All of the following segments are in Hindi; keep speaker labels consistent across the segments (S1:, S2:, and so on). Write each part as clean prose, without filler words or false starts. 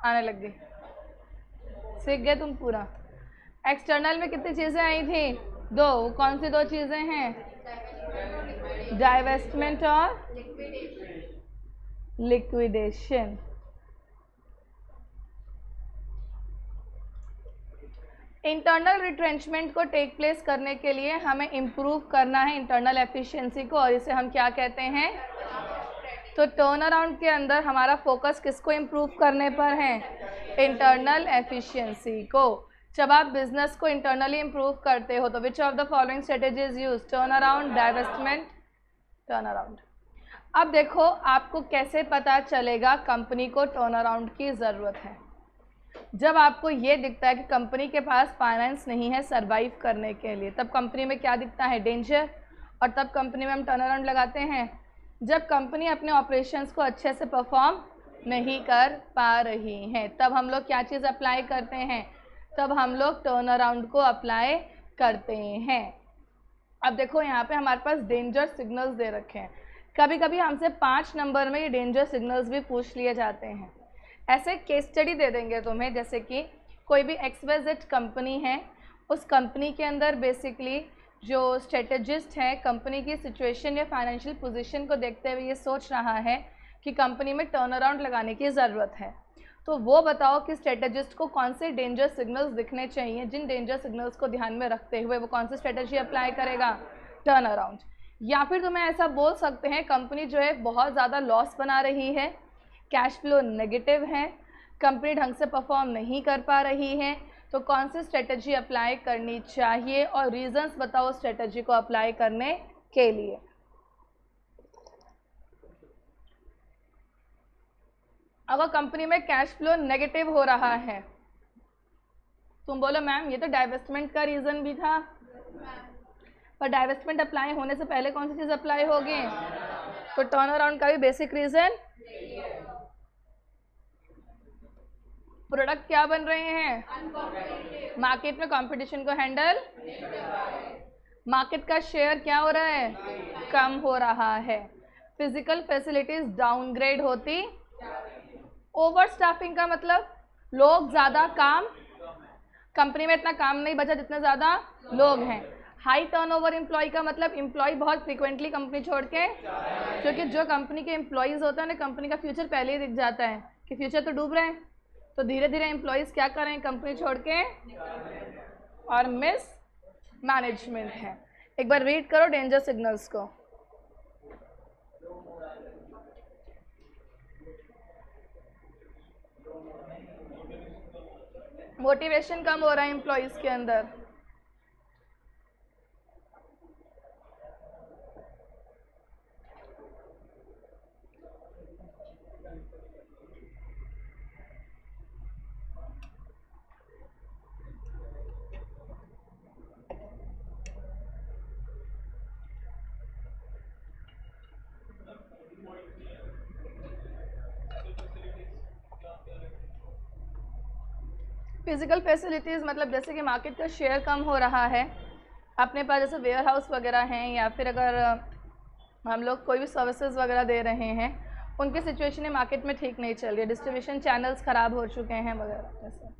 S1: आने लग गई, सीख गए तुम पूरा। एक्सटर्नल में कितनी चीज़ें आई थी? 2। कौन सी 2 चीज़ें हैं? डाइवेस्टमेंट और लिक्विडेशन। इंटरनल रिट्रेंचमेंट को टेक प्लेस करने के लिए हमें इम्प्रूव करना है इंटरनल एफिशिएंसी को, और इसे हम क्या कहते हैं? तो टर्न अराउंड के अंदर हमारा फोकस किसको इम्प्रूव करने पर है? इंटरनल एफिशिएंसी को। जब आप बिजनेस को इंटरनली इम्प्रूव करते हो तो which of the following strategies use? Turn around, divestment, turn around. अब देखो आपको कैसे पता चलेगा कंपनी को टर्न अराउंड की ज़रूरत है? जब आपको ये दिखता है कि कंपनी के पास फाइनेंस नहीं है सरवाइव करने के लिए, तब कंपनी में क्या दिखता है? डेंजर। और तब कंपनी में हम टर्न अराउंड लगाते हैं जब कंपनी अपने ऑपरेशंस को अच्छे से परफॉर्म नहीं कर पा रही है, तब हम लोग क्या चीज़ अप्लाई करते हैं? तब हम लोग टर्न अराउंड को अप्लाई करते हैं। अब देखो यहाँ पे हमारे पास डेंजर सिग्नल्स दे रखे हैं। कभी कभी हमसे 5 नंबर में ये डेंजर सिग्नल्स भी पूछ लिए जाते हैं। ऐसे केस स्टडी दे देंगे तुम्हें, जैसे कि कोई भी XYZ कंपनी है, उस कंपनी के अंदर बेसिकली जो स्ट्रेटेजिस्ट है कंपनी की सिचुएशन या फाइनेंशियल पोजीशन को देखते हुए ये सोच रहा है कि कंपनी में टर्न अराउंड लगाने की ज़रूरत है, तो वो बताओ कि स्ट्रेटेजिस्ट को कौन से डेंजर सिग्नल्स दिखने चाहिए, जिन डेंजर सिग्नल्स को ध्यान में रखते हुए वो कौन सी स्ट्रेटेजी अप्लाई करेगा? Turn around. या फिर तुम्हें ऐसा बोल सकते हैं कंपनी जो है बहुत ज़्यादा लॉस बना रही है, कैश फ्लो नेगेटिव है, कंपनी ढंग से परफॉर्म नहीं कर पा रही है, तो कौन सी स्ट्रेटजी अप्लाई करनी चाहिए और रीजंस बताओ स्ट्रेटजी को अप्लाई करने के लिए। अगर कंपनी में कैश फ्लो नेगेटिव हो रहा है, तुम बोलो मैम ये तो डाइवेस्टमेंट का रीज़न भी था, पर डाइवेस्टमेंट अप्लाई होने से पहले कौन सी चीज़ अप्लाई होगी? तो टर्न अराउंड का भी बेसिक रीज़न, प्रोडक्ट क्या बन रहे हैं? मार्केट में कंपटीशन को हैंडल, मार्केट का शेयर क्या हो रहा है? कम हो रहा है। फिजिकल फैसिलिटीज डाउनग्रेड होती, ओवर स्टाफिंग का मतलब लोग ज़्यादा काम, कंपनी में इतना काम नहीं बचा जितने ज़्यादा लोग हैं। हाई टर्नओवर एम्प्लॉय का मतलब एम्प्लॉय बहुत फ्रीक्वेंटली कंपनी छोड़ के, क्योंकि जो कंपनी के एम्प्लॉयज़ होते हैं उन्हें कंपनी का फ्यूचर पहले ही दिख जाता है कि फ्यूचर तो डूब रहे हैं, तो धीरे धीरे एम्प्लॉयज़ क्या कर रहे हैं? कंपनी छोड़ के, और मिस मैनेजमेंट है। एक बार रीड करो डेंजर सिग्नल्स को। मोटिवेशन कम हो रहा है एम्प्लॉयज़ के अंदर, फिजिकल फैसिलिटीज़ मतलब जैसे कि मार्केट का शेयर कम हो रहा है, अपने पास जैसे वेयर हाउस वगैरह हैं, या फिर अगर हम लोग कोई भी सर्विसेज वगैरह दे रहे हैं, उनकी सिचुएशन मार्केट में ठीक नहीं चल रही है, डिस्ट्रीब्यूशन चैनल्स ख़राब हो चुके हैं वगैरह। ऐसा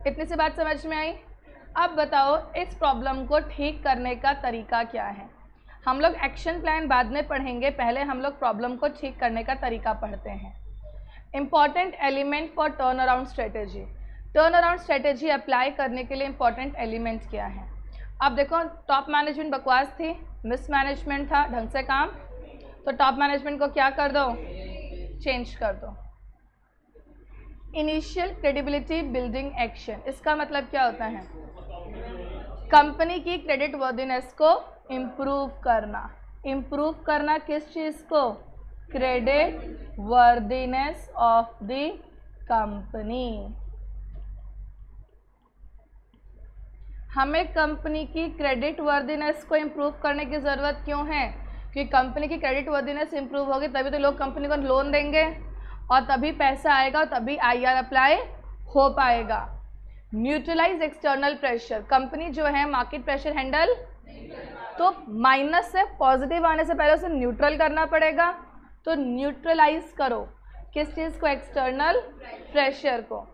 S1: इतनी सी बात समझ में आई? अब बताओ इस प्रॉब्लम को ठीक करने का तरीका क्या है। हम लोग एक्शन प्लान बाद में पढ़ेंगे, पहले हम लोग प्रॉब्लम को ठीक करने का तरीका पढ़ते हैं। Important element for turn around strategy, turn around strategy apply करने के लिए इम्पॉर्टेंट एलिमेंट क्या है? अब देखो टॉप मैनेजमेंट बकवास थी, मिस मैनेजमेंट था, ढंग से काम, तो टॉप मैनेजमेंट को क्या कर दो? चेंज कर दो। इनिशियल क्रेडिबिलिटी बिल्डिंग एक्शन, इसका मतलब क्या होता है? कंपनी की क्रेडिट वर्दीनेस को इम्प्रूव करना। इम्प्रूव करना किस चीज़ को? Credit worthiness of the company. हमें कंपनी की क्रेडिट वर्दीनेस को इम्प्रूव करने की ज़रूरत क्यों है? क्योंकि कंपनी की क्रेडिट वर्दीनेस इम्प्रूव होगी तभी तो लोग कंपनी को लोन देंगे, और तभी पैसा आएगा, और तभी IR अप्लाई हो पाएगा। न्यूट्रलाइज एक्सटर्नल प्रेशर, कंपनी जो है मार्केट प्रेशर हैंडल, तो माइनस से पॉजिटिव आने से पहले उसे न्यूट्रल करना पड़ेगा, तो न्यूट्रलाइज करो। किस चीज़ को? एक्सटर्नल प्रेशर को।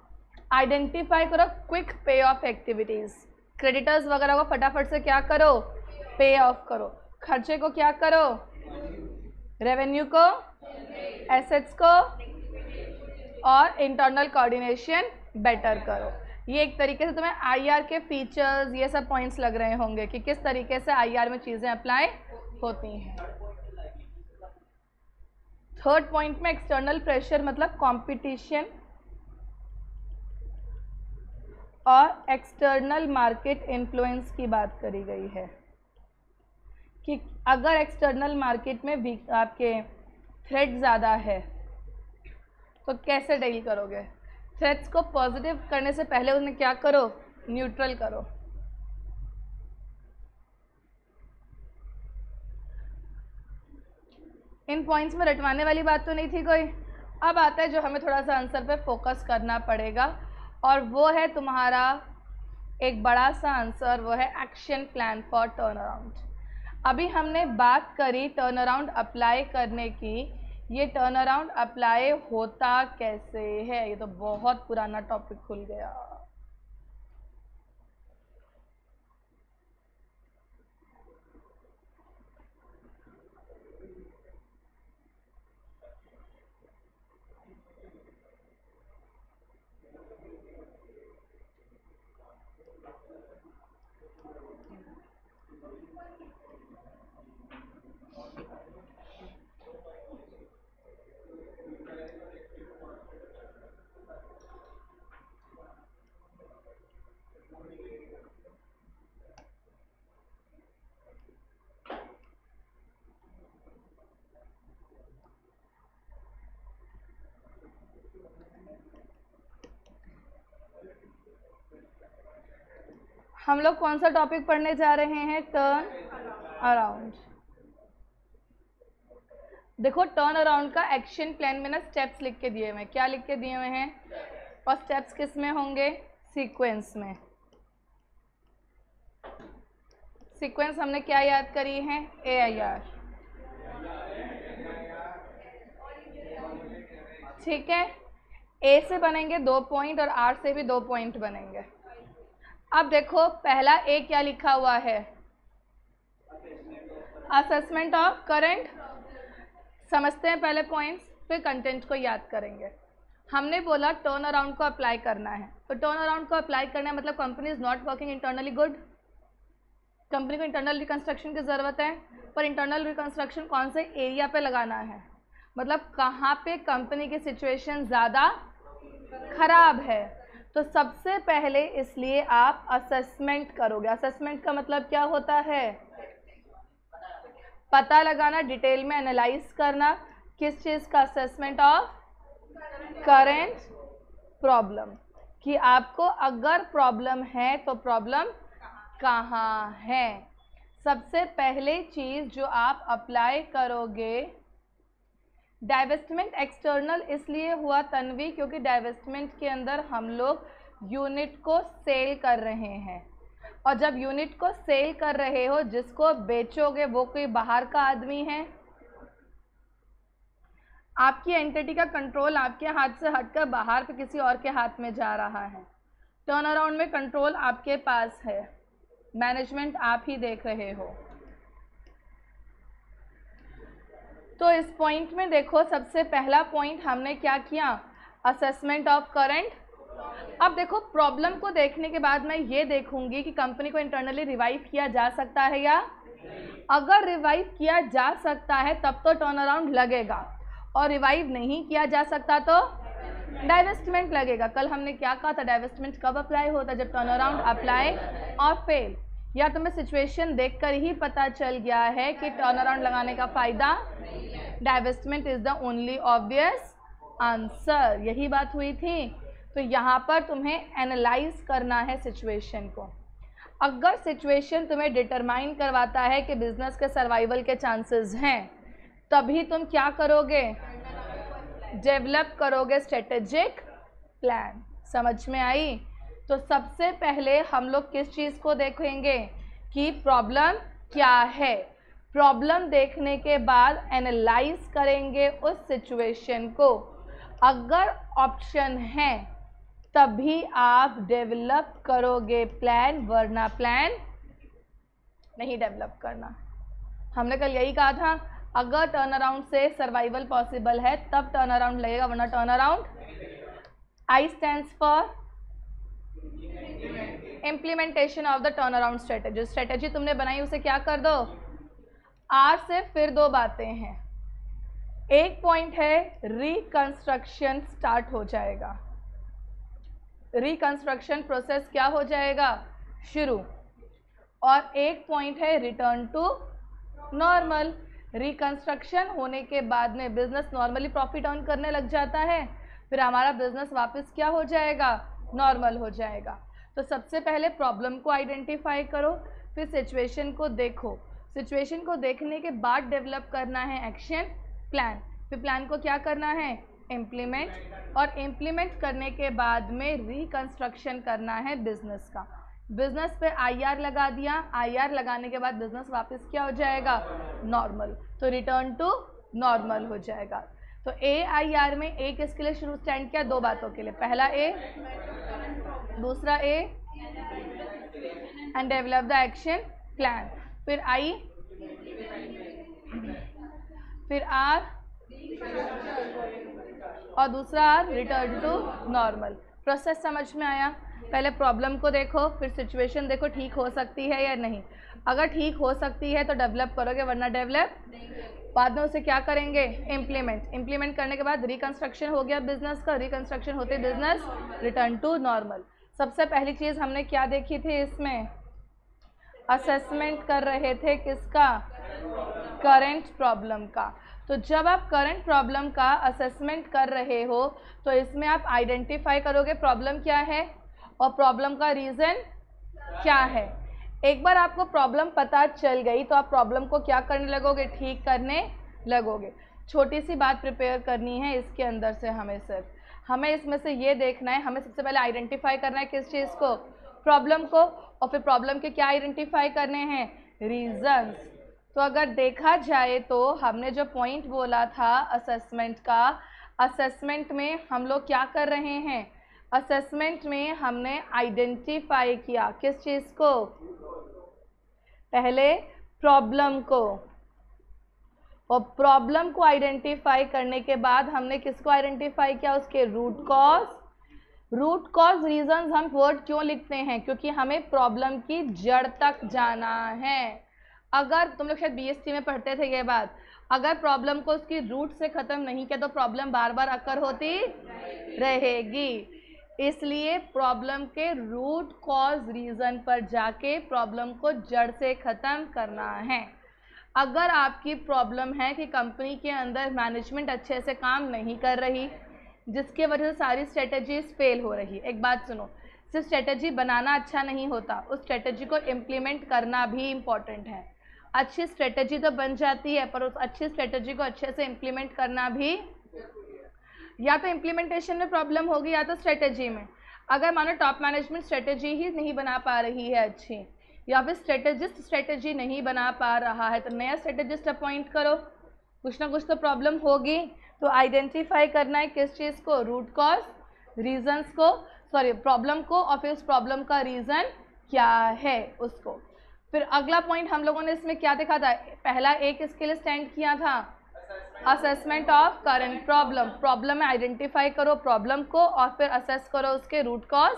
S1: आइडेंटिफाई करो क्विक पे ऑफ एक्टिविटीज़, क्रेडिटर्स वगैरह को फटाफट से क्या करो? पे ऑफ करो। खर्चे को क्या करो? रेवेन्यू को, एसेट्स को, और इंटरनल कोऑर्डिनेशन बेटर करो। ये एक तरीके से तुम्हें आईआर के फीचर्स ये सब पॉइंट्स लग रहे होंगे कि किस तरीके से आईआर में चीज़ें अप्लाई होती हैं। थर्ड पॉइंट में एक्सटर्नल प्रेशर मतलब कंपटीशन और एक्सटर्नल मार्केट इन्फ्लुएंस की बात करी गई है कि अगर एक्सटर्नल मार्केट में भी आपके थ्रेट ज़्यादा है तो कैसे डील करोगे? थ्रेट्स को पॉजिटिव करने से पहले उन्हें क्या करो? न्यूट्रल करो। इन पॉइंट्स में रटवाने वाली बात तो नहीं थी कोई। अब आता है जो हमें थोड़ा सा आंसर पे फोकस करना पड़ेगा, और वो है तुम्हारा एक बड़ा सा आंसर, वो है action plan for turn around. अभी हमने बात करी टर्न अराउंड अप्लाई करने की। ये टर्न अराउंड अप्लाई होता कैसे है? ये तो बहुत पुराना टॉपिक खुल गया। हम लोग कौन सा टॉपिक पढ़ने जा रहे हैं? Turn around. देखो टर्न अराउंड का एक्शन प्लान में ना स्टेप्स लिख के दिए हुए हैं। क्या लिख के दिए हुए हैं? और स्टेप्स किस में होंगे? सीक्वेंस में। सीक्वेंस हमने क्या याद करी है? AIR। ठीक है, A से बनेंगे 2 पॉइंट और R से भी 2 पॉइंट बनेंगे। अब देखो पहला A क्या लिखा हुआ है? Assessment of current. समझते हैं पहले पॉइंट्स, फिर कंटेंट को याद करेंगे। हमने बोला टर्न अराउंड को अप्लाई करना है, तो टर्न अराउंड को अप्लाई करना है मतलब company is not working internally good. Company को इंटरनल रिकंस्ट्रक्शन की ज़रूरत है, पर इंटरनल रिकंस्ट्रक्शन कौन से एरिया पे लगाना है? मतलब कहाँ पे कंपनी की सिचुएशन ज़्यादा खराब है। तो सबसे पहले इसलिए आप असेसमेंट करोगे। असेसमेंट का मतलब क्या होता है? पता लगाना, डिटेल में एनालाइज करना। किस चीज़ का? असेसमेंट ऑफ करंट प्रॉब्लम, कि आपको अगर प्रॉब्लम है तो प्रॉब्लम कहाँ है। सबसे पहले चीज़ जो आप अप्लाई करोगे, डाइवेस्टमेंट एक्सटर्नल इसलिए हुआ तन्वी क्योंकि डाइवेस्टमेंट के अंदर हम लोग यूनिट को सेल कर रहे हैं, और जब यूनिट को सेल कर रहे हो, जिसको बेचोगे वो कोई बाहर का आदमी है। आपकी एंटिटी का कंट्रोल आपके हाथ से हटकर बाहर पे किसी और के हाथ में जा रहा है। टर्न अराउंड में कंट्रोल आपके पास है, मैनेजमेंट आप ही देख रहे हो। तो इस पॉइंट में देखो सबसे पहला पॉइंट हमने क्या किया? Assessment of current. अब देखो प्रॉब्लम को देखने के बाद मैं ये देखूंगी कि कंपनी को इंटरनली रिवाइव किया जा सकता है या अगर रिवाइव किया जा सकता है तब तो टर्न अराउंड लगेगा, और रिवाइव नहीं किया जा सकता तो डाइवेस्टमेंट लगेगा। कल हमने क्या कहा था? डाइवेस्टमेंट कब अप्लाई होता है? जब टर्न अराउंड अप्लाई और फेल। या तुम्हें सिचुएशन देखकर ही पता चल गया है कि टर्न अराउंड लगाने का फ़ायदा, divestment is the only obvious answer. यही बात हुई थी। तो यहाँ पर तुम्हें एनालाइज करना है सिचुएशन को। अगर सिचुएशन तुम्हें डिटरमाइन करवाता है कि बिजनेस के सर्वाइवल के चांसेस हैं, तभी तुम क्या करोगे? डेवलप करोगे स्ट्रेटेजिक प्लान। समझ में आई? तो सबसे पहले हम लोग किस चीज़ को देखेंगे कि प्रॉब्लम क्या है। प्रॉब्लम देखने के बाद एनालाइज करेंगे उस सिचुएशन को। अगर ऑप्शन है तभी आप डेवलप करोगे प्लान, वरना प्लान नहीं डेवलप करना। हमने कल यही कहा था, अगर टर्न अराउंड से सर्वाइवल पॉसिबल है तब टर्न अराउंड लगेगा, वरना turn around. I stands for implementation of the turn around strategy. Strategy तुमने बनाई उसे क्या कर दो, आर से फिर दो बातें हैं। एक पॉइंट है रिकंस्ट्रक्शन स्टार्ट हो जाएगा, रिकंस्ट्रक्शन प्रोसेस क्या हो जाएगा, शुरू। और एक पॉइंट है रिटर्न टू नॉर्मल। रिकंस्ट्रक्शन होने के बाद में बिजनेस नॉर्मली प्रॉफिट अर्न करने लग जाता है, फिर हमारा बिजनेस वापस क्या हो जाएगा, नॉर्मल हो जाएगा। तो सबसे पहले प्रॉब्लम को आइडेंटिफाई करो, फिर सिचुएशन को देखो, सिचुएशन को देखने के बाद डेवलप करना है एक्शन प्लान, फिर प्लान को क्या करना है, इम्प्लीमेंट, और इम्प्लीमेंट करने के बाद में रिकंस्ट्रक्शन करना है बिजनेस का। बिजनेस पे आईआर लगा दिया, आईआर लगाने के बाद बिजनेस वापस क्या हो जाएगा, नॉर्मल, तो रिटर्न टू नॉर्मल हो जाएगा। तो AIR में ए किसके लिए शुरू स्टैंड किया, दो बातों के लिए, पहला ए, दूसरा A, and develop the action plan, फिर आई, फिर आर, और दूसरा R return to normal. Process समझ में आया। पहले प्रॉब्लम को देखो, फिर सिचुएशन देखो ठीक हो सकती है या नहीं। अगर ठीक हो सकती है तो डेवलप करोगे, वरना डेवलप बाद में उसे क्या करेंगे, इम्प्लीमेंट। इम्प्लीमेंट करने के बाद रिकंस्ट्रक्शन हो गया बिजनेस का, रिकंस्ट्रक्शन होते बिजनेस रिटर्न टू नॉर्मल। सबसे पहली चीज़ हमने क्या देखी थी इसमें, असेसमेंट कर रहे थे किसका, करंट प्रॉब्लम का। तो जब आप करंट प्रॉब्लम का असेसमेंट कर रहे हो तो इसमें आप आइडेंटिफाई करोगे प्रॉब्लम क्या है और प्रॉब्लम का रीज़न क्या है। एक बार आपको प्रॉब्लम पता चल गई तो आप प्रॉब्लम को क्या करने लगोगे, ठीक करने लगोगे। छोटी सी बात प्रिपेयर करनी है इसके अंदर से, हमें इसमें से ये देखना है, हमें सबसे पहले आइडेंटिफाई करना है किस चीज़ को, प्रॉब्लम को, और फिर प्रॉब्लम के क्या आइडेंटिफाई करने हैं, रीजंस। तो अगर देखा जाए तो हमने जो पॉइंट बोला था असेसमेंट का, असेसमेंट में हम लोग क्या कर रहे हैं, असेसमेंट में हमने आइडेंटिफाई किया किस चीज़ को, पहले प्रॉब्लम को, और प्रॉब्लम को आइडेंटिफाई करने के बाद हमने किसको आइडेंटिफाई किया, उसके root cause. Root cause reasons हम वर्ड क्यों लिखते हैं, क्योंकि हमें प्रॉब्लम की जड़ तक जाना है। अगर तुम लोग शायद BSc में पढ़ते थे ये बात, अगर प्रॉब्लम को उसकी रूट से ख़त्म नहीं किया तो प्रॉब्लम बार बार अकर होती रहेगी। इसलिए प्रॉब्लम के रूट कॉज रीज़न पर जाके प्रॉब्लम को जड़ से ख़त्म करना है। अगर आपकी प्रॉब्लम है कि कंपनी के अंदर मैनेजमेंट अच्छे से काम नहीं कर रही, जिसके वजह से सारी स्ट्रेटजीज फेल हो रही, एक बात सुनो, सिर्फ स्ट्रेटजी बनाना अच्छा नहीं होता, उस स्ट्रेटजी को इम्प्लीमेंट करना भी इम्पॉर्टेंट है। अच्छी स्ट्रेटजी तो बन जाती है पर उस अच्छी स्ट्रेटजी को अच्छे से इम्प्लीमेंट करना भी, या तो इम्प्लीमेंटेशन में प्रॉब्लम होगी या तो स्ट्रेटजी में। अगर मानो टॉप मैनेजमेंट स्ट्रेटजी ही नहीं बना पा रही है अच्छी, या फिर स्ट्रेटजिस्ट स्ट्रेटजी नहीं बना पा रहा है, तो नया स्ट्रेटजिस्ट अपॉइंट करो, कुछ ना कुछ तो प्रॉब्लम होगी। तो आइडेंटिफाई करना है किस चीज़ को, रूट कॉज, रीजंस को, सॉरी प्रॉब्लम को, और फिर उस प्रॉब्लम का रीज़न क्या है उसको। फिर अगला पॉइंट हम लोगों ने इसमें क्या देखा था, पहला एक इसके लिए स्टैंड किया था, assessment of current problem. Problem में आइडेंटिफाई करो प्रॉब्लम को और फिर असेस करो उसके रूट कॉज,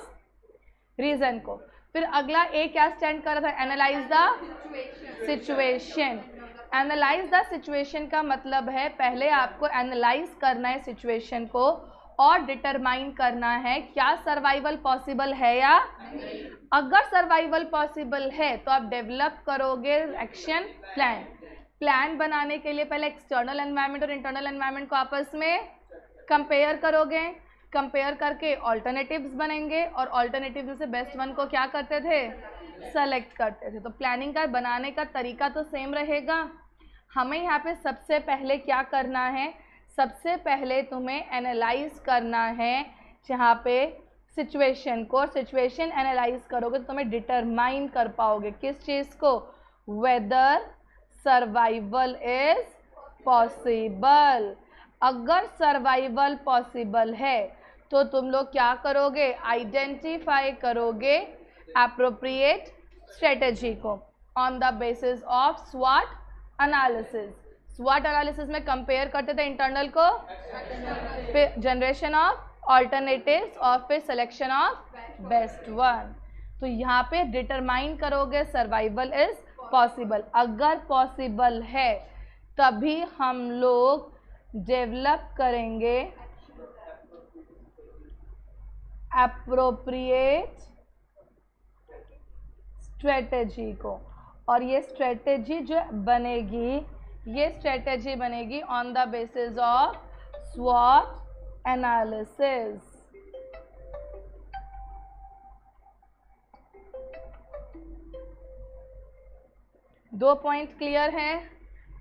S1: रीज़न को। फिर अगला ए क्या स्टैंड कर रहा था, analyse the situation. Analyse the situation का मतलब है पहले आपको एनालाइज करना है सिचुएशन को और डिटरमाइन करना है क्या सर्वाइवल पॉसिबल है या अगर सर्वाइवल पॉसिबल है तो आप डेवलप करोगे एक्शन प्लान। प्लान बनाने के लिए पहले एक्सटर्नल एनवायरनमेंट और इंटरनल एनवायरनमेंट को आपस में कंपेयर करोगे, कंपेयर करके ऑल्टरनेटिव्स बनेंगे और ऑल्टरनेटिव में से बेस्ट वन को क्या करते थे, सेलेक्ट करते थे। तो प्लानिंग का बनाने का तरीका तो सेम रहेगा। हमें यहाँ पे सबसे पहले क्या करना है, सबसे पहले तुम्हें एनालाइज करना है जहाँ पे सिचुएशन को, और सिचुएशन एनालाइज करोगे तो तुम्हें डिटरमाइन कर पाओगे किस चीज़ को, वेदर सर्वाइवल इज पॉसिबल। अगर सर्वाइवल पॉसिबल है तो तुम लोग क्या करोगे, आइडेंटिफाई करोगे एप्रोप्रिएट स्ट्रेटेजी को ऑन द बेसिस ऑफ स्वॉट एनालिसिस। स्वॉट एनालिसिस में कंपेयर करते थे इंटरनल को, फिर जनरेशन ऑफ ऑल्टरनेटिव्स और फिर सिलेक्शन ऑफ बेस्ट वन। तो यहाँ पे डिटरमाइन करोगे सर्वाइवल इज पॉसिबल, अगर पॉसिबल है तभी हम लोग डेवलप करेंगे एप्रोप्रिएट स्ट्रेटेजी को। और ये स्ट्रेटेजी जो बनेगी, ये स्ट्रेटेजी बनेगी ऑन द बेसिस ऑफ स्वॉट एनालिसिस। दो पॉइंट क्लियर हैं।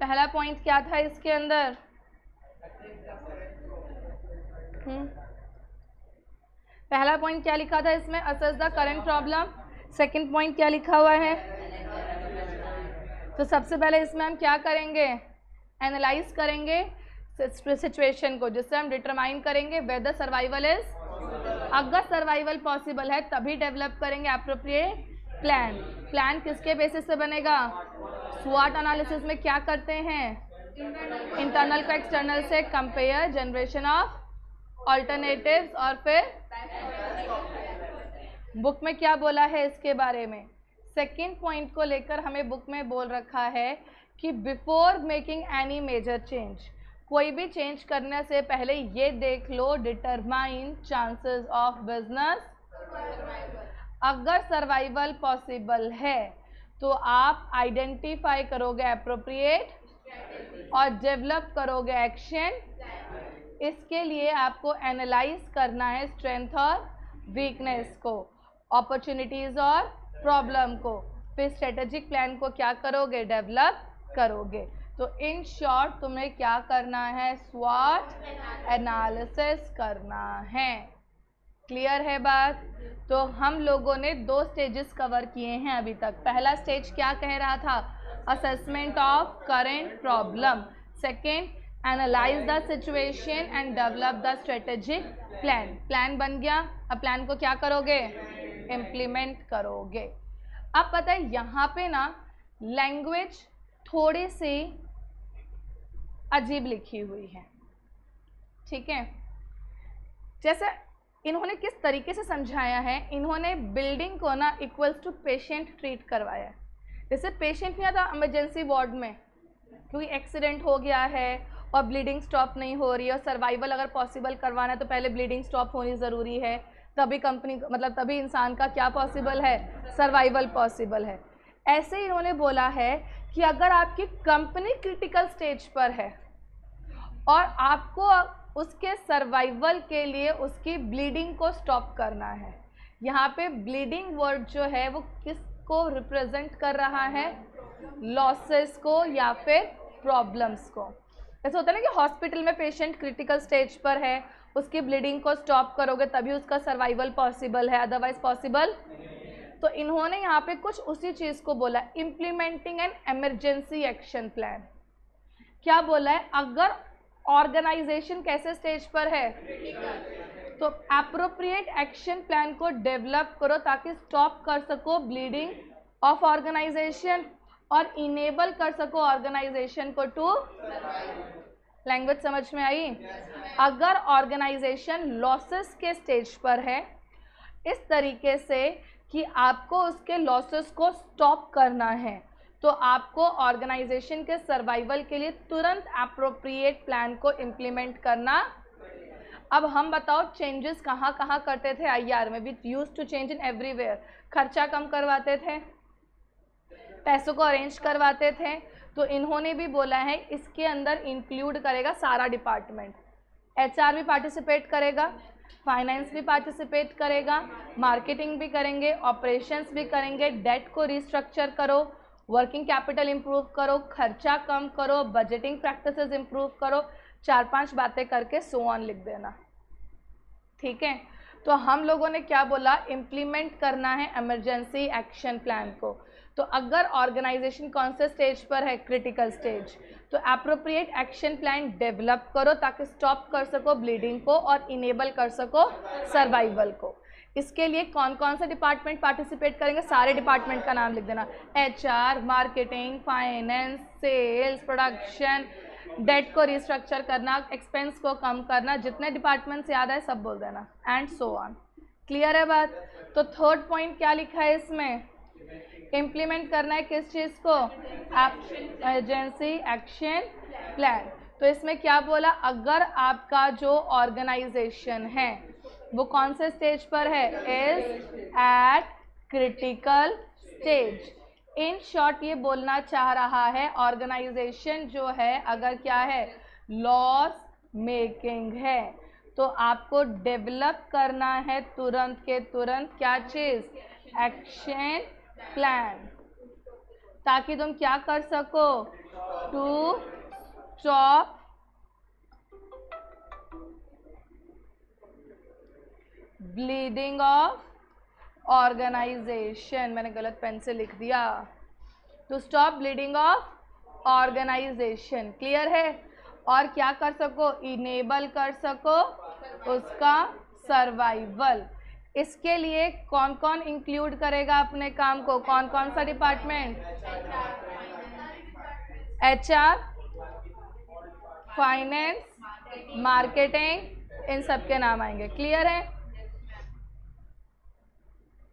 S1: पहला पॉइंट क्या था इसके अंदर, पहला पॉइंट क्या लिखा था इसमें, assess the current problem. Second point क्या लिखा हुआ है, तो सबसे पहले इसमें हम क्या करेंगे, एनालाइज करेंगे सिचुएशन को, जिससे हम डिटरमाइन करेंगे वेदर सर्वाइवल इज, अगर सर्वाइवल पॉसिबल है तभी डेवलप करेंगे एप्रोप्रिएट प्लान। प्लान किसके बेसिस पे बनेगा, स्वॉट एनालिसिस में क्या करते हैं, इंटरनल को एक्सटर्नल से कंपेयर, जनरेशन ऑफ ऑल्टरनेटिव्स, और फिर बुक में क्या बोला है इसके बारे में। सेकेंड पॉइंट को लेकर हमें बुक में बोल रखा है कि before making any major change, कोई भी चेंज करने से पहले ये देख लो, डिटरमाइन चांसेस ऑफ बिजनेस। अगर सर्वाइवल पॉसिबल है तो आप आइडेंटिफाई करोगे एप्रोप्रिएट और डेवलप करोगे एक्शन। इसके लिए आपको एनालाइज करना है स्ट्रेंथ और वीकनेस को, अपॉर्चुनिटीज और प्रॉब्लम को, फिर स्ट्रेटेजिक प्लान को क्या करोगे, डेवलप करोगे। तो इन शॉर्ट तुम्हें क्या करना है, स्वॉट एनालिसिस करना है। क्लियर है बात। तो हम लोगों ने दो स्टेजेस कवर किए हैं अभी तक। पहला स्टेज क्या कह रहा था, assessment of current problem. Second, analyse the situation and develop the strategic plan. Plan बन गया, अब प्लान को क्या करोगे, इम्प्लीमेंट करोगे। अब पता है यहाँ पे ना लैंग्वेज थोड़ी सी अजीब लिखी हुई है, ठीक है। जैसे इन्होंने किस तरीके से समझाया है, इन्होंने बिल्डिंग को ना इक्वल्स टू पेशेंट ट्रीट करवाया है। जैसे पेशेंट नहीं आता इमरजेंसी वार्ड में, क्योंकि एक्सीडेंट हो गया है और ब्लीडिंग स्टॉप नहीं हो रही है, और सर्वाइवल अगर पॉसिबल करवाना है तो पहले ब्लीडिंग स्टॉप होनी ज़रूरी है, तभी कंपनी मतलब तभी इंसान का क्या पॉसिबल है, सर्वाइवल पॉसिबल है। ऐसे ही इन्होंने बोला है कि अगर आपकी कंपनी क्रिटिकल स्टेज पर है और आपको उसके सर्वाइवल के लिए उसकी ब्लीडिंग को स्टॉप करना है, यहाँ पे ब्लीडिंग वर्ड जो है वो किसको रिप्रेजेंट कर रहा है, लॉसेस को या फिर प्रॉब्लम्स को। ऐसा होता है ना कि हॉस्पिटल में पेशेंट क्रिटिकल स्टेज पर है, उसकी ब्लीडिंग को स्टॉप करोगे तभी उसका सर्वाइवल पॉसिबल है, अदरवाइज पॉसिबल। तो इन्होंने यहाँ पे कुछ उसी चीज़ को बोला, implementing an emergency action plan. क्या बोला है, अगर ऑर्गेनाइजेशन कैसे स्टेज पर है, तो एप्रोप्रिएट एक्शन प्लान को डेवलप करो ताकि स्टॉप कर सको ब्लीडिंग ऑफ ऑर्गेनाइजेशन और इनेबल कर सको ऑर्गेनाइजेशन को टू। लैंग्वेज समझ में आई। अगर ऑर्गेनाइजेशन लॉसेस के स्टेज पर है इस तरीके से कि आपको उसके लॉसेस को स्टॉप करना है, तो आपको ऑर्गेनाइजेशन के सर्वाइवल के लिए तुरंत एप्रोप्रिएट प्लान को इम्प्लीमेंट करना। अब हम बताओ चेंजेस कहाँ कहाँ करते थे आईआर में, we used to change in everywhere. खर्चा कम करवाते थे, पैसों को अरेंज करवाते थे, तो इन्होंने भी बोला है इसके अंदर इंक्लूड करेगा सारा डिपार्टमेंट। एचआर भी पार्टिसिपेट करेगा, फाइनेंस भी पार्टिसिपेट करेगा, मार्केटिंग भी करेंगे, ऑपरेशंस भी करेंगे, डेट को रिस्ट्रक्चर करो, वर्किंग कैपिटल इम्प्रूव करो, खर्चा कम करो, बजटिंग प्रैक्टिसेस इम्प्रूव करो, 4-5 बातें करके सो ऑन लिख देना, ठीक है। तो हम लोगों ने क्या बोला, इम्प्लीमेंट करना है इमरजेंसी एक्शन प्लान को। तो अगर ऑर्गेनाइजेशन कौन से स्टेज पर है, क्रिटिकल स्टेज, तो एप्रोप्रिएट एक्शन प्लान डेवलप करो ताकि स्टॉप कर सको ब्लीडिंग को और इनेबल कर सको सर्वाइवल को। इसके लिए कौन कौन से डिपार्टमेंट पार्टिसिपेट करेंगे, सारे डिपार्टमेंट का नाम लिख देना, HR, marketing, finance, sales, production, debt को रिस्ट्रक्चर करना, एक्सपेंस को कम करना, जितने डिपार्टमेंट्स याद है सब बोल देना, एंड सो ऑन। क्लियर है बात? तो थर्ड पॉइंट क्या लिखा है इसमें, इम्प्लीमेंट करना है किस चीज़ को, इमरजेंसी एक्शन प्लान। तो इसमें क्या बोला, अगर आपका जो ऑर्गेनाइजेशन है वो कौन से स्टेज पर है, is at critical stage. In short ये बोलना चाह रहा है ऑर्गेनाइजेशन जो है अगर क्या है, लॉस मेकिंग है, तो आपको डेवलप करना है तुरंत के तुरंत क्या चीज़, एक्शन प्लान, ताकि तुम क्या कर सको, to stop bleeding of organisation. मैंने गलत पेन से लिख दिया, to stop bleeding of organisation. Clear है? और क्या कर सको, इनेबल कर सको उसका सर्वाइवल। इसके लिए कौन कौन इंक्लूड करेगा अपने काम को, कौन कौन सा डिपार्टमेंट, HR, फाइनेंस, मार्केटिंग, इन सब के नाम आएंगे। क्लियर है?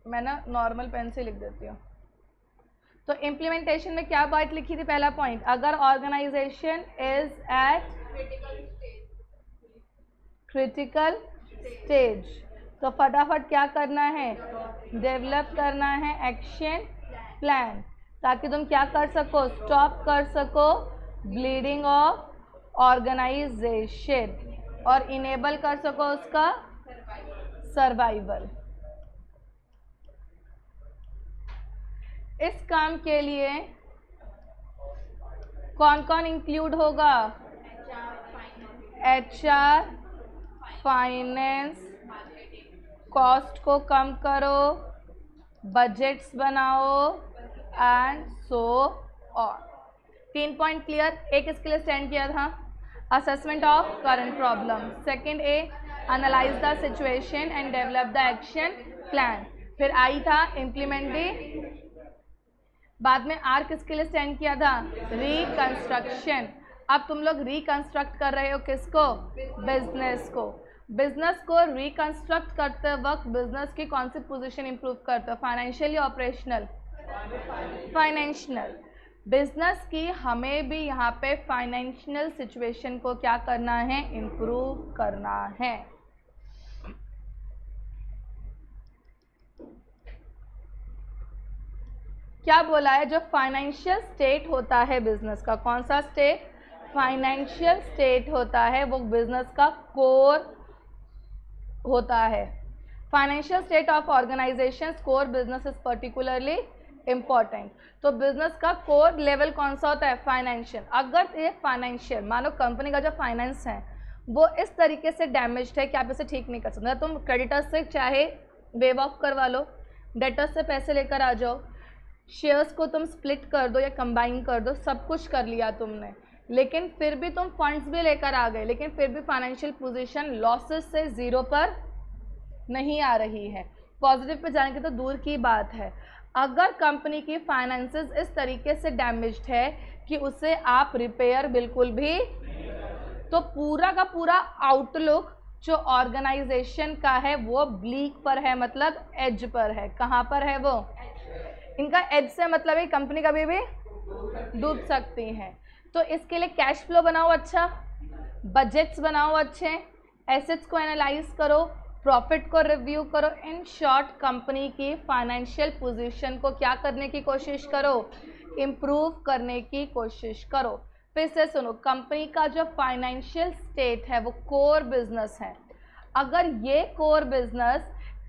S1: मैं ना नॉर्मल पेन से लिख देती हूँ। तो इम्प्लीमेंटेशन में क्या बात लिखी थी, पहला पॉइंट, अगर organisation is at critical stage तो फटाफट क्या करना है, डेवलप करना है एक्शन प्लान, ताकि तुम क्या कर सको, स्टॉप कर सको ब्लीडिंग ऑफ ऑर्गेनाइजेशन और इनेबल कर सको उसका सर्वाइवल। इस काम के लिए कौन कौन इंक्लूड होगा, HR, फाइनेंस, कॉस्ट को कम करो, बजट्स बनाओ and so on. 3 point clear. एक इसके लिए स्टैंड किया था, assessment of current problem, second A analyse the situation and develop the action plan, फिर आई था इम्प्लीमेंट द, बाद में आर किसके लिए स्टैंड किया था, रिकंस्ट्रक्शन। अब तुम लोग रिकंस्ट्रक्ट कर रहे हो किसको, बिजनेस को। बिजनेस को रिकंस्ट्रक्ट करते वक्त बिजनेस की कौन सी पोजीशन इंप्रूव करते हो, फाइनेंशियल या ऑपरेशनल, फाइनेंशियल। बिजनेस की हमें भी यहाँ पे फाइनेंशियल सिचुएशन को क्या करना है, इंप्रूव करना है। क्या बोला है, जो फाइनेंशियल स्टेट होता है बिजनेस का, कौन सा स्टेट, फाइनेंशियल स्टेट होता है, वो बिजनेस का कोर होता है। Financial state of organisation core business is particularly important. तो बिजनेस का कोर लेवल कौन सा होता है, फाइनेंशियल। अगर ये फाइनेंशियल, मानो कंपनी का जो फाइनेंस है वो इस तरीके से डैमेज्ड है कि आप इसे ठीक नहीं कर सकते, तुम क्रेडिटर्स से चाहे वेव ऑफ करवा लो, डेटर्स से पैसे लेकर आ जाओ, शेयर्स को तुम स्प्लिट कर दो या कंबाइन कर दो, सब कुछ कर लिया तुमने, लेकिन फिर भी तुम फंड्स भी लेकर आ गए, लेकिन फिर भी फाइनेंशियल पोजीशन लॉसेस से ज़ीरो पर नहीं आ रही है, पॉजिटिव पे जाने की तो दूर की बात है। अगर कंपनी की फाइनेंसेस इस तरीके से डैमेज्ड है कि उसे आप रिपेयर बिल्कुल भी, तो पूरा का पूरा आउटलुक जो ऑर्गेनाइजेशन का है वो ब्लीक पर है, मतलब एज पर है। कहाँ पर है वो, इनका एज से मतलब है कंपनी कभी भी डूब सकती है। तो इसके लिए कैश फ्लो बनाओ अच्छा, बजट्स बनाओ अच्छे, एसेट्स को एनालाइज करो, प्रॉफिट को रिव्यू करो। इन शॉर्ट कंपनी की फाइनेंशियल पोजीशन को क्या करने की कोशिश करो, इम्प्रूव करने की कोशिश करो। फिर से सुनो, कंपनी का जो फाइनेंशियल स्टेट है वो कोर बिजनेस है। अगर ये कोर बिजनेस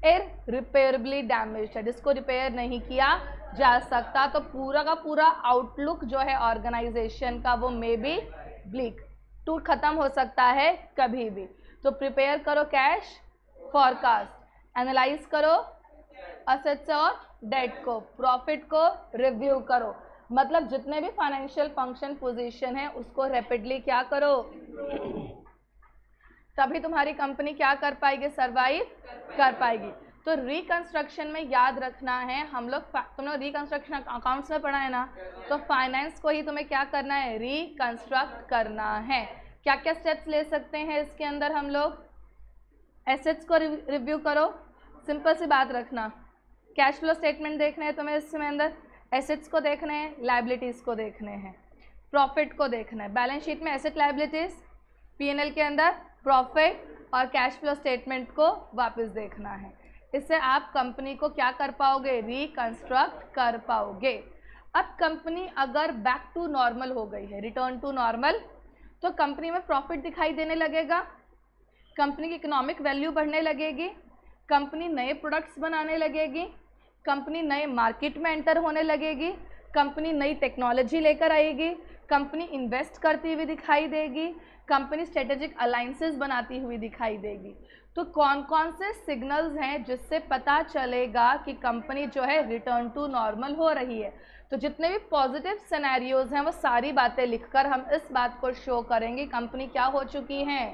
S1: इररिपेयरेबली डैमेज्ड है, जिसको रिपेयर नहीं किया जा सकता, तो पूरा का पूरा आउटलुक जो है ऑर्गेनाइजेशन का वो मे बी ब्लीक, टूट खत्म हो सकता है कभी भी। तो प्रिपेयर करो कैश फॉरकास्ट, एनालाइज करो असेट्स और डेट को, प्रॉफिट को रिव्यू करो, मतलब जितने भी फाइनेंशियल फंक्शन पोजीशन है उसको रैपिडली क्या करो, तभी तुम्हारी कंपनी क्या कर पाएगी, सरवाइव कर पाएगी। तो रिकंस्ट्रक्शन में याद रखना है, हम लोग तुम लोग रिकंस्ट्रक्शन अकाउंट्स में पढ़ा है ना, तो फाइनेंस को ही तुम्हें क्या करना है, रिकंस्ट्रक्ट करना है। क्या क्या स्टेप्स ले सकते हैं इसके अंदर हम लोग, एसेट्स को रिव्यू करो, सिंपल सी बात रखना, कैश फ्लो स्टेटमेंट देखने हैं तुम्हें, इसमें अंदर एसेट्स को देखने हैं, लायबिलिटीज़ को देखने हैं, प्रॉफिट को देखना है, बैलेंस शीट में एसेट लायबिलिटीज़, पीएनएल के अंदर प्रॉफिट और कैश फ्लो स्टेटमेंट को वापस देखना है। इससे आप कंपनी को क्या कर पाओगे, रिकंस्ट्रक्ट कर पाओगे। अब कंपनी अगर बैक टू नॉर्मल हो गई है, रिटर्न टू नॉर्मल, तो कंपनी में प्रॉफिट दिखाई देने लगेगा, कंपनी की इकोनॉमिक वैल्यू बढ़ने लगेगी, कंपनी नए प्रोडक्ट्स बनाने लगेगी, कंपनी नए मार्केट में एंटर होने लगेगी, कंपनी नई टेक्नोलॉजी लेकर आएगी, कंपनी इन्वेस्ट करती हुई दिखाई देगी, कंपनी स्ट्रेटेजिक अलाइंसेस बनाती हुई दिखाई देगी। तो कौन कौन से सिग्नल्स हैं जिससे पता चलेगा कि कंपनी जो है रिटर्न टू नॉर्मल हो रही है। तो जितने भी पॉजिटिव सिनेरियोज हैं वो सारी बातें लिखकर हम इस बात को शो करेंगे कंपनी क्या हो चुकी है,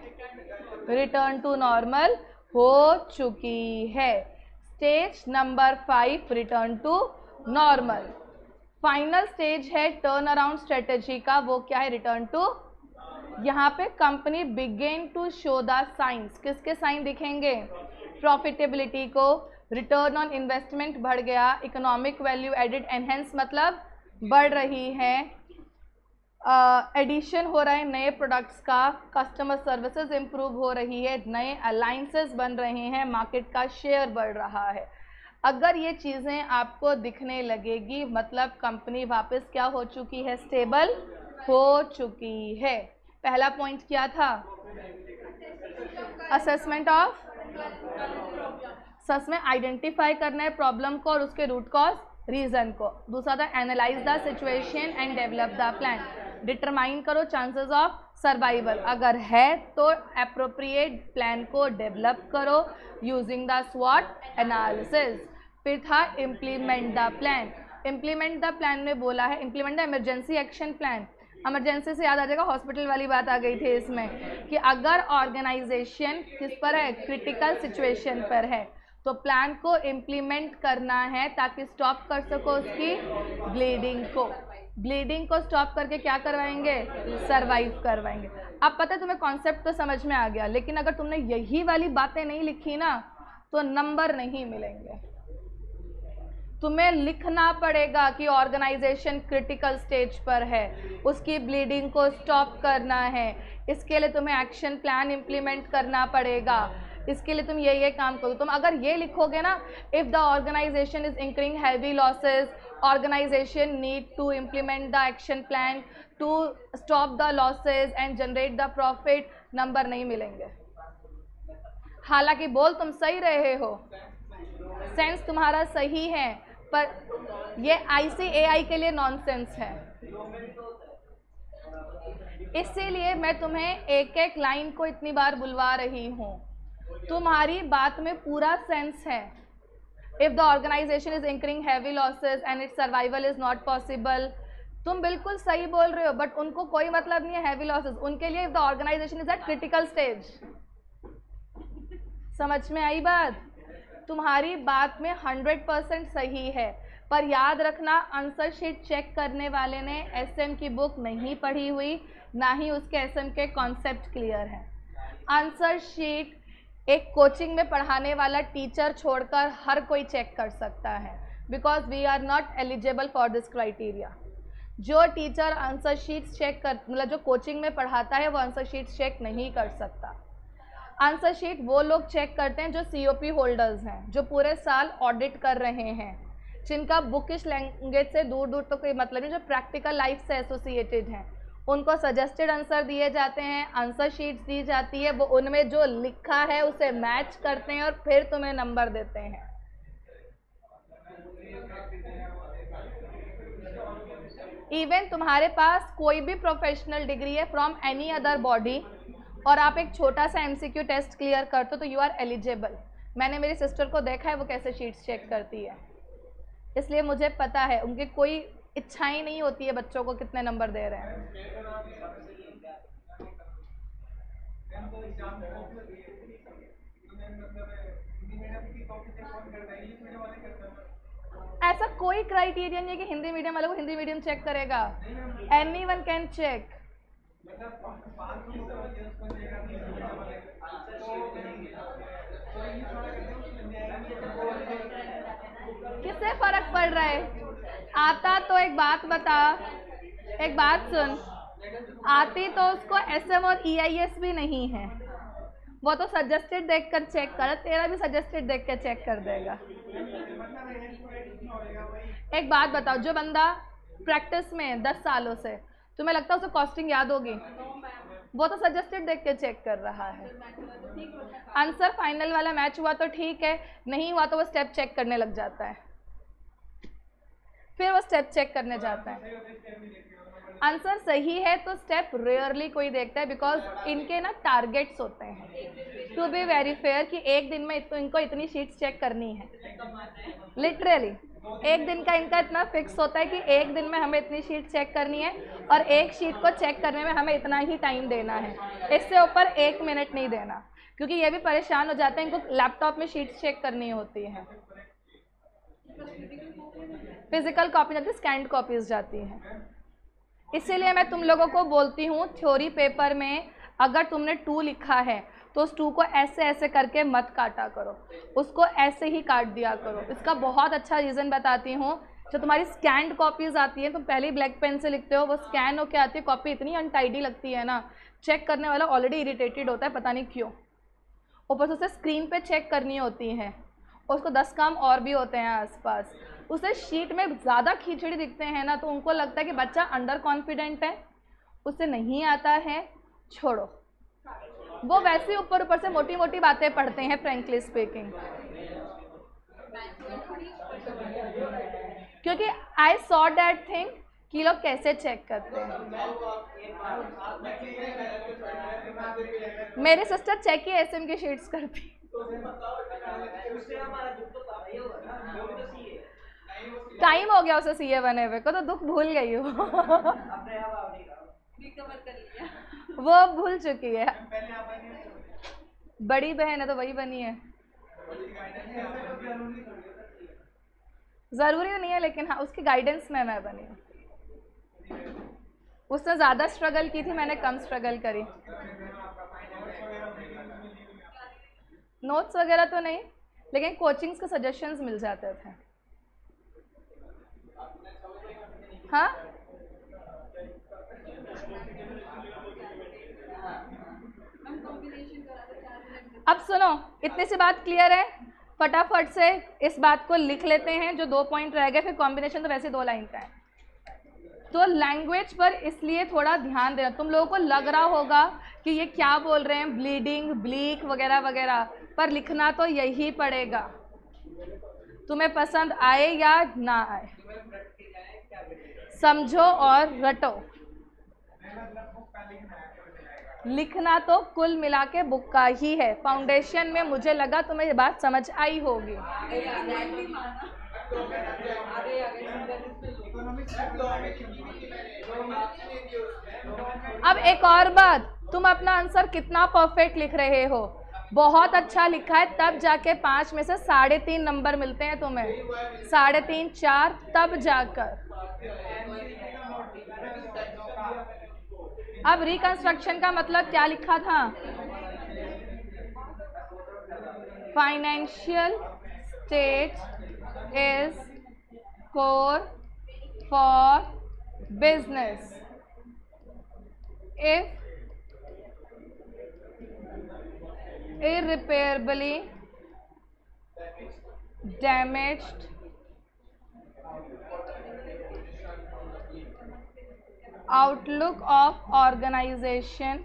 S1: रिटर्न टू नॉर्मल हो चुकी है। Stage number 5 return to normal. Final stage है टर्न अराउंड स्ट्रेटेजी का, वो क्या है, रिटर्न टू। यहाँ पे company begin to show the signs, किसके साइन दिखेंगे, प्रॉफिटेबिलिटी को, रिटर्न ऑन इन्वेस्टमेंट बढ़ गया, इकोनॉमिक वैल्यू एडिड एनहेंस मतलब बढ़ रही है, एडिशन हो रहा है नए प्रोडक्ट्स का, कस्टमर सर्विसेज इंप्रूव हो रही है, नए अलाइंसेस बन रहे हैं, मार्केट का शेयर बढ़ रहा है। अगर ये चीज़ें आपको दिखने लगेगी मतलब कंपनी वापस क्या हो चुकी है, स्टेबल हो चुकी है। पहला पॉइंट क्या था, असेसमेंट ऑफ, सच में आइडेंटिफाई करना है प्रॉब्लम को और उसके रूट कॉज रीजन को। दूसरा था analyse the situation and develop the plan, determine करो चांसेस ऑफ सर्वाइवल, अगर है तो एप्रोप्रिएट प्लान को डेवलप करो यूजिंग द स्वॉट एनालिसिस। फिर था implement the plan, implement the plan में बोला है implement the emergency action plan. Emergency से याद आ जाएगा, हॉस्पिटल वाली बात आ गई थी इसमें कि अगर ऑर्गेनाइजेशन किस पर है, क्रिटिकल सिचुएशन पर है, तो प्लान को इम्प्लीमेंट करना है ताकि स्टॉप कर सको उसकी ब्लीडिंग को। ब्लीडिंग को स्टॉप करके क्या करवाएंगे, सरवाइव करवाएंगे। अब पता है तुम्हें कॉन्सेप्ट तो समझ में आ गया, लेकिन अगर तुमने यही वाली बातें नहीं लिखी ना तो नंबर नहीं मिलेंगे। तुम्हें लिखना पड़ेगा कि ऑर्गेनाइजेशन क्रिटिकल स्टेज पर है, उसकी ब्लीडिंग को स्टॉप करना है, इसके लिए तुम्हें एक्शन प्लान इम्प्लीमेंट करना पड़ेगा, इसके लिए तुम ये काम करो। तुम अगर ये लिखोगे ना, if the organisation is incurring heavy losses, organisation need to implement the action plan to stop the losses and generate the profit, number नहीं मिलेंगे। हालांकि बोल तुम सही रहे हो, सेंस तुम्हारा सही है, पर ये ICAI के लिए नॉनसेंस है। इसीलिए मैं तुम्हें एक एक लाइन को इतनी बार बुलवा रही हूँ। तुम्हारी बात में पूरा सेंस है। If the organisation is incurring heavy losses and its survival is not possible, तुम बिल्कुल सही बोल रहे हो, बट उनको कोई मतलब नहीं है हैवी लॉसेज, उनके लिए if the organisation is at critical stage. समझ में आई बात? तुम्हारी बात में 100% सही है, पर याद रखना आंसर शीट चेक करने वाले ने SM की बुक नहीं पढ़ी हुई, ना ही उसके SM के कॉन्सेप्ट क्लियर है। आंसर शीट एक कोचिंग में पढ़ाने वाला टीचर छोड़कर हर कोई चेक कर सकता है, because we are not eligible for this criteria. जो टीचर आंसर शीट्स चेक कर, मतलब जो कोचिंग में पढ़ाता है वो आंसर शीट्स चेक नहीं कर सकता। आंसर शीट वो लोग चेक करते हैं जो COP होल्डर्स हैं, जो पूरे साल ऑडिट कर रहे हैं, जिनका बुकिश लैंग्वेज से दूर दूर तो कोई मतलब नहीं, जो प्रैक्टिकल लाइफ से एसोसिएटेड हैं, उनको सजेस्टेड आंसर दिए जाते हैं, आंसर शीट्स दी जाती है, वो उनमें जो लिखा है उसे मैच करते हैं और फिर तुम्हें नंबर देते हैं। इवन तुम्हारे पास कोई भी प्रोफेशनल डिग्री है फ्रॉम एनी अदर बॉडी और आप एक छोटा सा MCQ टेस्ट क्लियर करते हो तो यू आर एलिजिबल। मैंने मेरी सिस्टर को देखा है वो कैसे शीट्स चेक करती है, इसलिए मुझे पता है। उनकी कोई इच्छा ही नहीं होती है बच्चों को कितने नंबर दे रहे हैं। ऐसा कोई क्राइटेरिया नहीं है कि हिंदी मीडियम वाले को हिंदी मीडियम चेक करेगा। Anyone can check. किससे फर्क पड़ रहा है? आता तो एक बात बता, एक बात सुन, आती तो उसको एसएम और EIS भी नहीं है, वो तो सजेस्टेड देखकर चेक कर, तेरा भी सजेस्टेड देख कर चेक कर देगा। एक बात बताओ, जो बंदा प्रैक्टिस में 10 सालों से, तुम्हें लगता है उसे कॉस्टिंग याद होगी? वो तो सजेस्टेड देख के चेक कर रहा है। आंसर फाइनल वाला मैच हुआ तो ठीक है, नहीं हुआ तो वो स्टेप चेक करने लग जाता है, फिर वो स्टेप चेक करने जाता है। आंसर सही है तो स्टेप रेयरली कोई देखता है, बिकॉज इनके ना टारगेट्स होते हैं टू बी वेरी फेयर कि एक दिन में इनको इतनी शीट्स चेक करनी है। लिटरली एक दिन का इनका इतना फिक्स होता है कि एक दिन में हमें इतनी शीट चेक करनी है और एक शीट को चेक करने में हमें इतना ही टाइम देना है, इससे ऊपर 1 मिनट नहीं देना, क्योंकि ये भी परेशान हो जाते हैं, इनको लैपटॉप में शीट्स चेक करनी होती है। फिजिकल कॉपी जाती है, स्कैन्ड कॉपीज जाती हैं। इसीलिए मैं तुम लोगों को बोलती हूँ थ्योरी पेपर में अगर तुमने 2 लिखा है तो उस 2 को ऐसे ऐसे करके मत काटा करो, उसको ऐसे ही काट दिया करो। इसका बहुत अच्छा रीज़न बताती हूँ। जो तुम्हारी स्कैन्ड कॉपीज आती है, तुम पहले ही ब्लैक पेन से लिखते हो, वो स्कैन होके आती है, कॉपी इतनी अनटाइडी लगती है ना, चेक करने वाला ऑलरेडी इरिटेटेड होता है, पता नहीं क्यों, ऊपर से उसे स्क्रीन पे चेक करनी होती है, उसको 10 काम और भी होते हैं आसपास, उसे शीट में ज़्यादा खिचड़ी दिखते हैं ना, तो उनको लगता है कि बच्चा अंडर कॉन्फिडेंट है, उसे नहीं आता है, छोड़ो। वो वैसे ऊपर ऊपर से मोटी मोटी बातें पढ़ते हैं, फ्रेंकली स्पीकिंग, क्योंकि आई सॉ दैट थिंग कि लोग कैसे चेक करते हैं। मेरी सिस्टर चेक ही एसएम की शीट्स करती। टाइम हो गया उसे सीए बने हुए को, तो दुख भूल गई हो। वो भूल चुकी है, बड़ी बहन है तो वही बनी है। ज़रूरी तो नहीं है, लेकिन हाँ उसकी गाइडेंस में मैं बनी हूँ। उसने ज़्यादा स्ट्रगल की थी, मैंने कम स्ट्रगल करी। नोट्स वगैरह तो नहीं, लेकिन कोचिंग्स के सजेशंस मिल जाते थे। हाँ अब सुनो, इतनी सी बात क्लियर है, फटाफट से इस बात को लिख लेते हैं, जो 2 पॉइंट रह गए, फिर कॉम्बिनेशन तो वैसे 2 लाइन का है। तो लैंग्वेज पर इसलिए थोड़ा ध्यान देना। तुम लोगों को लग रहा होगा कि ये क्या बोल रहे हैं, ब्लीडिंग, ब्लीक वगैरह वगैरह, पर लिखना तो यही पड़ेगा, तुम्हें पसंद आए या ना आए, समझो और रटो। लिखना तो कुल मिला के बुक का ही है। फाउंडेशन में मुझे लगा तुम्हें ये बात समझ आई होगी। अब एक और बात, तुम अपना आंसर कितना परफेक्ट लिख रहे हो। बहुत अच्छा लिखा है तब जाके 5 में से 3.5 नंबर मिलते हैं तुम्हें, 3.5 4 तब जाकर। अब रिकंस्ट्रक्शन का मतलब क्या लिखा था? Financial state is core for business if irreparably damaged outlook of organization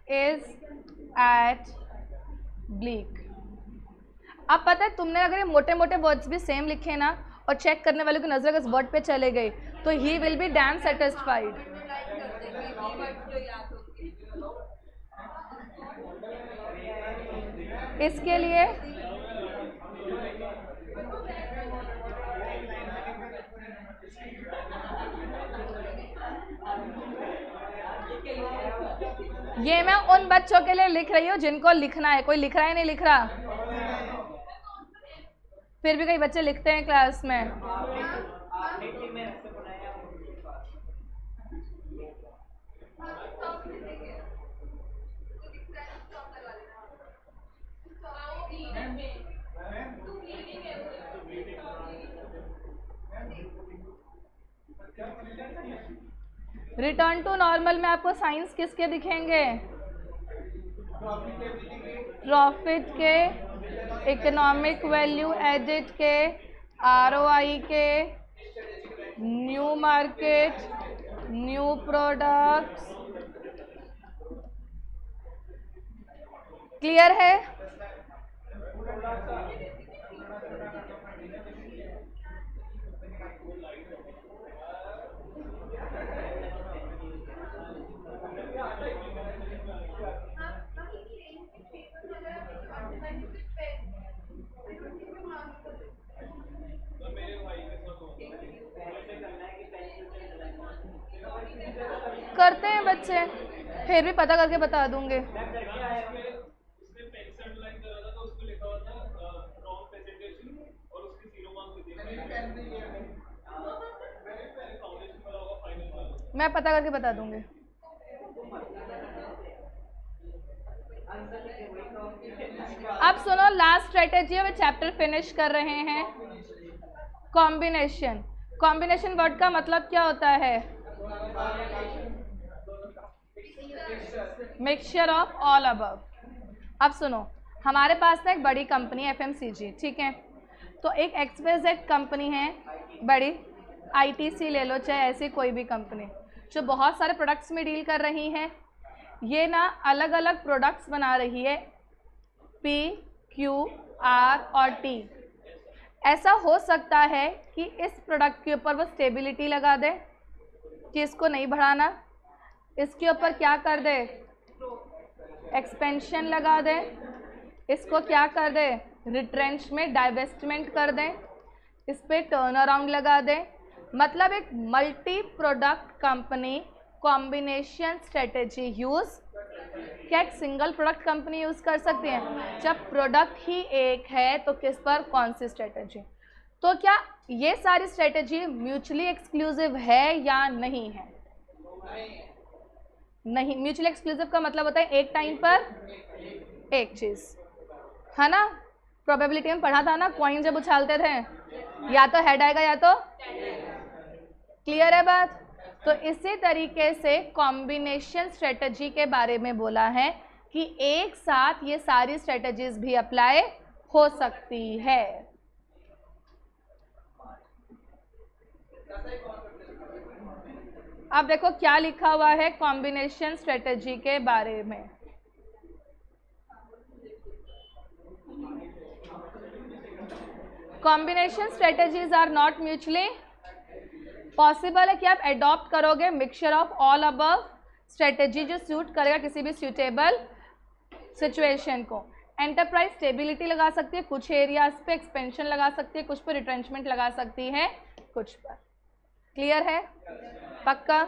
S1: is at bleak। अब पता है तुमने अगर ये मोटे मोटे वर्ड्स भी सेम लिखे ना और चेक करने वाले की नजर अगर वर्ड पे चले गए तो he will be dam satisfied. इसके लिए ये मैं उन बच्चों के लिए लिख रही हूँ जिनको लिखना है। कोई लिख रहा है नहीं लिख रहा? फिर भी कई बच्चे लिखते हैं क्लास में। रिटर्न टू नॉर्मल में आपको साइंस किसके दिखेंगे? प्रॉफिट के, इकोनॉमिक वैल्यू एडेड के, आरओआई के, new market, new products. Clear है? करते हैं बच्चे, फिर भी पता करके बता दूंगे। मैं पता करके बता दूंगी। अब सुनो, लास्ट स्ट्रेटेजी है, चैप्टर फिनिश कर रहे हैं। कॉम्बिनेशन। कॉम्बिनेशन वर्ड का मतलब क्या होता है? Mixture of all above. अब सुनो, हमारे पास ना एक बड़ी कंपनी है एफएमसीजी, ठीक है? तो एक एक्सवाईजेड कंपनी है बड़ी, आईटीसी ले लो, चाहे ऐसी कोई भी कंपनी जो बहुत सारे प्रोडक्ट्स में डील कर रही है। ये ना अलग अलग प्रोडक्ट्स बना रही है, पी, क्यू, आर और टी। ऐसा हो सकता है कि इस प्रोडक्ट के ऊपर वो स्टेबिलिटी लगा दे कि इसको नहीं बढ़ाना, इसके ऊपर क्या कर दे, एक्सपेंशन लगा दे, इसको क्या कर दे, रिट्रेंचमेंट, डाइवेस्टमेंट कर दें, इस पे टर्न अराउंड लगा दें। मतलब एक multi product company combination strategy use, क्या एक सिंगल प्रोडक्ट कंपनी यूज कर सकती है? जब प्रोडक्ट ही एक है तो किस पर कौन सी स्ट्रेटेजी? तो क्या ये सारी स्ट्रेटेजी म्यूचुअली एक्सक्लूसिव है या नहीं है? नहीं। म्यूचुअली एक्सक्लूसिव का मतलब होता है एक टाइम पर एक चीज, है ना? प्रोबेबिलिटी में पढ़ा था ना, कॉइन जब उछालते थे या तो हेड आएगा या तो। क्लियर है बात? तो इसी तरीके से कॉम्बिनेशन स्ट्रेटजी के बारे में बोला है कि एक साथ ये सारी स्ट्रेटजीज भी अप्लाई हो सकती है। अब देखो क्या लिखा हुआ है कॉम्बिनेशन स्ट्रेटजी के बारे में। Combination strategies are not mutually possible है कि आप एडॉप्ट करोगे mixture of all above strategy जो सूट करेगा किसी भी सूटेबल सिचुएशन को। एंटरप्राइज स्टेबिलिटी लगा सकती है कुछ एरियाज पे, एक्सपेंशन लगा सकती है कुछ पर, रिट्रेंचमेंट लगा सकती है कुछ पर। क्लियर है? पक्का?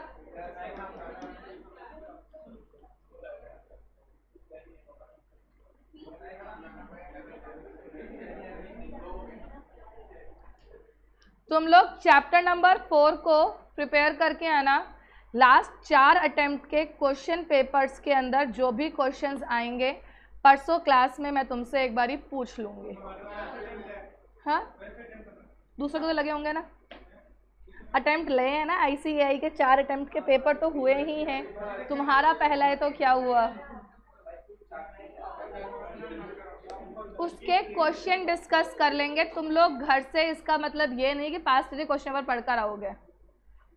S1: तुम लोग चैप्टर नंबर 4 को प्रिपेयर करके आना। लास्ट 4 अटेम्प्ट के क्वेश्चन पेपर्स के अंदर जो भी क्वेश्चंस आएंगे परसों क्लास में मैं तुमसे एक बारी पूछ लूँगी। हाँ, दूसरों को तो लगे होंगे ना, अटेम्प्ट ले हैं ना, ICAI के 4 अटेम्प्ट के पेपर तो हुए ही हैं, तुम्हारा पहला है तो क्या हुआ, उसके क्वेश्चन डिस्कस कर लेंगे। तुम लोग घर से, इसका मतलब ये नहीं कि पास्ट ईयर क्वेश्चन पेपर पढ़कर आओगे,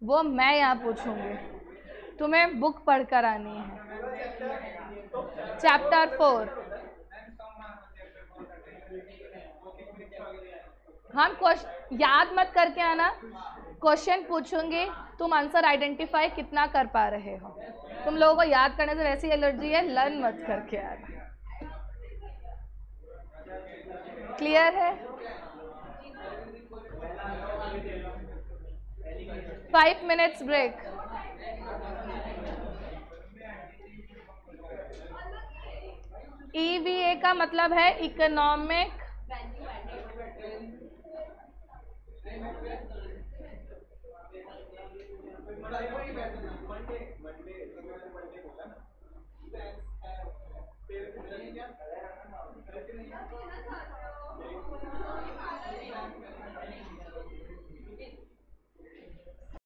S1: वो मैं यहाँ पूछूंगी, तुम्हें बुक पढ़कर आनी है। चैप्टर 4 हम क्वेश्चन याद मत करके आना, क्वेश्चन पूछूंगी, तुम आंसर आइडेंटिफाई कितना कर पा रहे हो। तुम लोगों को याद करने से वैसी एलर्जी है, लर्न मत करके आना। क्लियर है? 5 minutes ब्रेक। EVA का मतलब है इकोनॉमिक